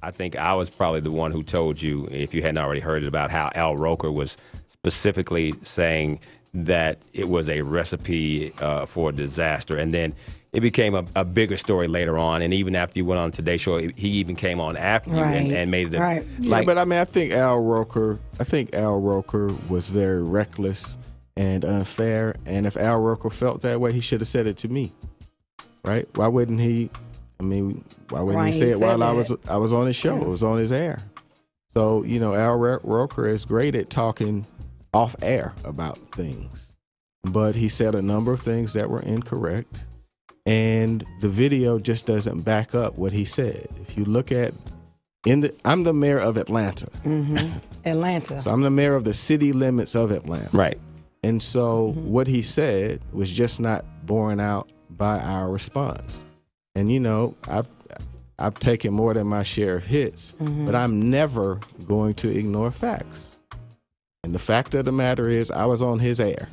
I think I was probably the one who told you, if you hadn't already heard it, about how Al Roker was specifically saying that it was a recipe for disaster. And then it became a bigger story later on. And even after you went on Today Show, he even came on after you and made it right. Yeah, but I mean, I think Al Roker was very reckless and unfair. And if Al Roker felt that way, he should have said it to me, right? Why wouldn't he? I mean, why wouldn't he say it while I was on his show? It was on his air. So, you know, Al Roker is great at talking off air about things, but he said a number of things that were incorrect, and the video just doesn't back up what he said. If you look at, I'm the mayor of Atlanta. Mm-hmm. Atlanta. So I'm the mayor of the city limits of Atlanta. Right. And so what he said was just not borne out by our response. And, you know, I've taken more than my share of hits, but I'm never going to ignore facts. And the fact of the matter is, I was on his air.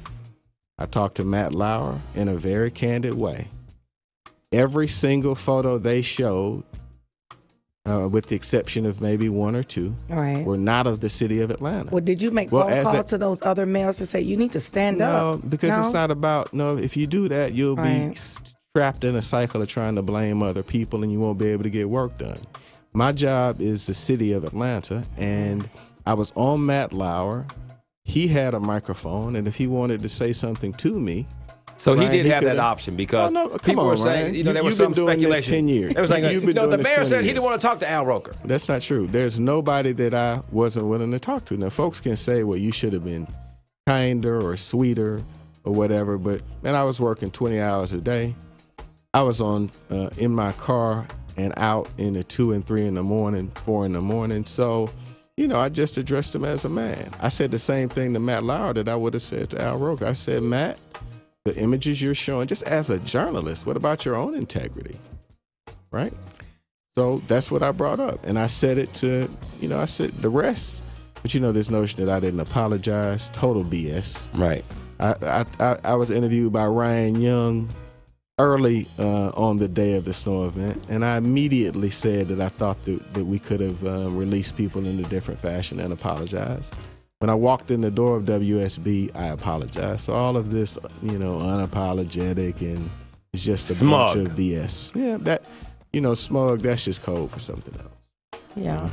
I talked to Matt Lauer in a very candid way. Every single photo they showed, with the exception of maybe one or two, were not of the city of Atlanta. Well, did you make phone calls to those other mayors to say, you need to stand up? No, because it's not about, if you do that, you'll be trapped in a cycle of trying to blame other people and you won't be able to get work done. My job is the city of Atlanta, and I was on Matt Lauer. He had a microphone, and if he wanted to say something to me, so he did have that option, because people were saying, there was some speculation. This 10 years. It was like, the mayor said he didn't want to talk to Al Roker. That's not true. There's nobody that I wasn't willing to talk to. Now, folks can say, well, you should have been kinder or sweeter or whatever, but man, I was working 20 hours a day. I was in my car and out in the 2 and 3 in the morning, 4 in the morning. So, I just addressed him as a man. I said the same thing to Matt Lauer that I would have said to Al Roker. I said, Matt, the images you're showing, just as a journalist, what about your own integrity? Right? So that's what I brought up. And I said it to, I said the rest. But this notion that I didn't apologize, total BS. Right. I was interviewed by Ryan Young early on the day of the snow event, and I immediately said that I thought that we could have released people in a different fashion and apologized. When I walked in the door of WSB, I apologized. So all of this, unapologetic, and it's just a bunch of BS. Yeah, that, smug, that's just code for something else. Yeah.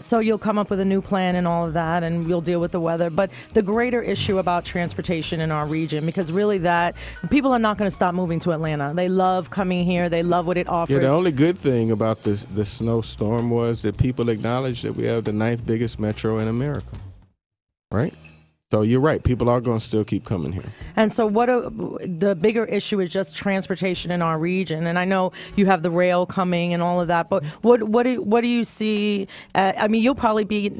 So you'll come up with a new plan and all of that, and we'll deal with the weather. But the greater issue about transportation in our region, because really people are not going to stop moving to Atlanta. They love coming here. They love what it offers. Yeah, the only good thing about the snowstorm was that people acknowledged that we have the 9th biggest metro in America, right? So you're right. People are going to still keep coming here. And so the bigger issue is just transportation in our region. And I know you have the rail coming and all of that, but what do you see? You'll probably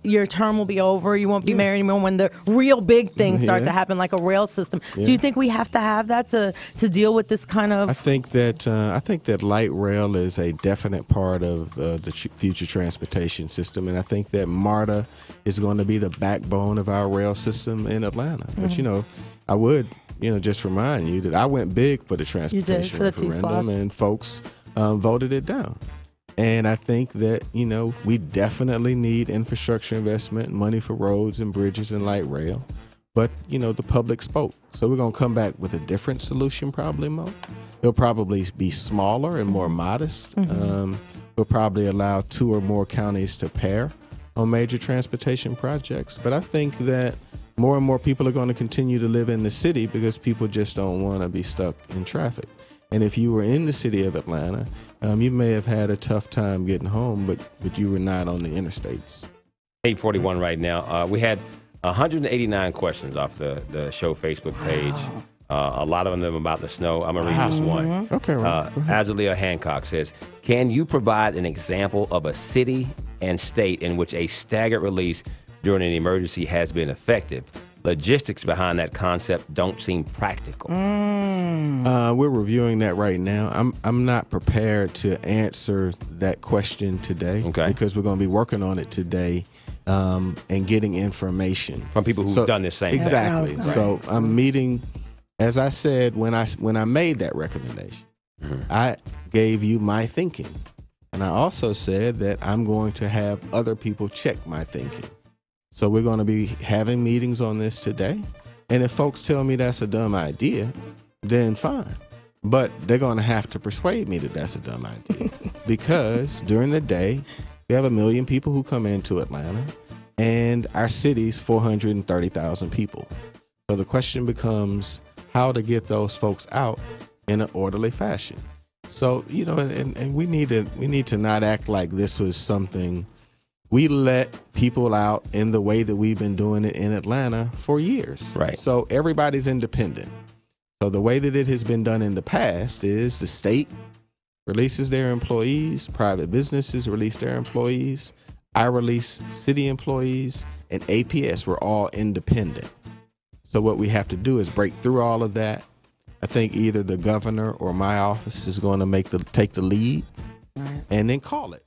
your term will be over. You won't be mayor anymore when the real big things start to happen, like a rail system. Yeah. Do you think we have to have that to deal with this kind of? I think that light rail is a definite part of the future transportation system. And I think that MARTA is going to be the backbone of our rail system in Atlanta. But I would just remind you that I went big for the transportation referendum, and folks voted it down. And I think that we definitely need infrastructure investment, money for roads and bridges and light rail. But the public spoke, so we're gonna come back with a different solution, probably, Mo. It'll probably be smaller and more modest. We'll probably allow 2 or more counties to pair on major transportation projects. But I think that more and more people are going to continue to live in the city because people just don't want to be stuck in traffic. And if you were in the city of Atlanta, you may have had a tough time getting home, but you were not on the interstates. 8:41 right now. We had 189 questions off the show Facebook page. A lot of them about the snow. I'm going to read this one. Okay, right. Azalea Hancock says, can you provide an example of a city and state in which a staggered release during an emergency has been effective? Logistics behind that concept don't seem practical. We're reviewing that right now. I'm not prepared to answer that question today, because we're going to be working on it today and getting information from people who've done this same thing. Exactly. So I'm meeting, as I said, when I made that recommendation, I gave you my thinking. And I also said that I'm going to have other people check my thinking. So we're going to be having meetings on this today. And if folks tell me that's a dumb idea, then fine. But they're going to have to persuade me that that's a dumb idea. Because during the day, we have 1 million people who come into Atlanta, and our city's 430,000 people. So the question becomes how to get those folks out in an orderly fashion. So, you know, and we need to not act like this was something. We let people out in the way that we've been doing it in Atlanta for years. Right. So everybody's independent. So the way that it has been done in the past is the state releases their employees, private businesses release their employees, I release city employees, and APS, we're all independent. So what we have to do is break through all of that. I think either the governor or my office is going to take the lead, and then call it.